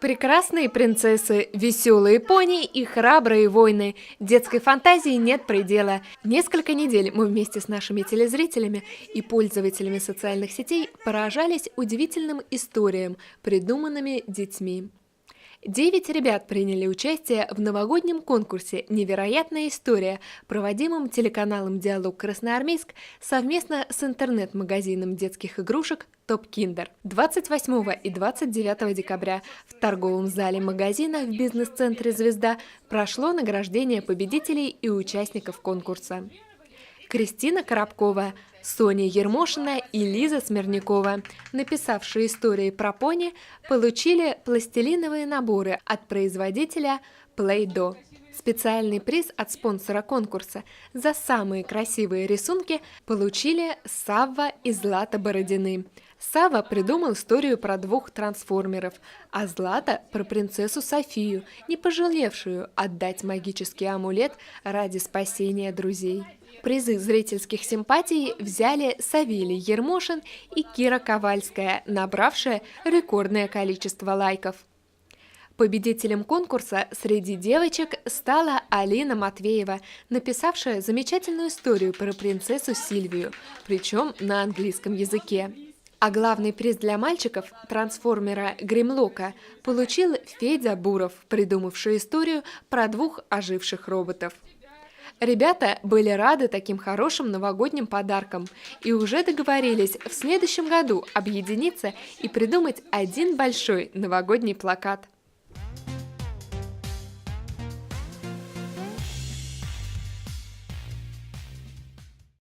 Прекрасные принцессы, веселые пони и храбрые воины. Детской фантазии нет предела. Несколько недель мы вместе с нашими телезрителями и пользователями социальных сетей поражались удивительным историям, придуманными детьми. 9 ребят приняли участие в новогоднем конкурсе «Невероятная история», проводимом телеканалом «Диалог Красноармейск» совместно с интернет-магазином детских игрушек «Топ Киндер». 28 и 29 декабря в торговом зале магазина в бизнес-центре «Звезда» прошло награждение победителей и участников конкурса. Кристина Коробкова, Соня Ермошина и Лиза Смирнякова, написавшие истории про пони, получили пластилиновые наборы от производителя Play-Doh. Специальный приз от спонсора конкурса за самые красивые рисунки получили Савва и Злата Бородины. Савва придумал историю про 2 трансформеров, а Злата про принцессу Софию, не пожалевшую отдать магический амулет ради спасения друзей. Призы зрительских симпатий взяли Савелий Ермошин и Кира Ковальская, набравшая рекордное количество лайков. Победителем конкурса среди девочек стала Алина Матвеева, написавшая замечательную историю про принцессу Сильвию, причем на английском языке. А главный приз для мальчиков, трансформера Гримлока, получил Федя Буров, придумавший историю про 2 оживших роботов. Ребята были рады таким хорошим новогодним подаркам и уже договорились в следующем году объединиться и придумать один большой новогодний плакат.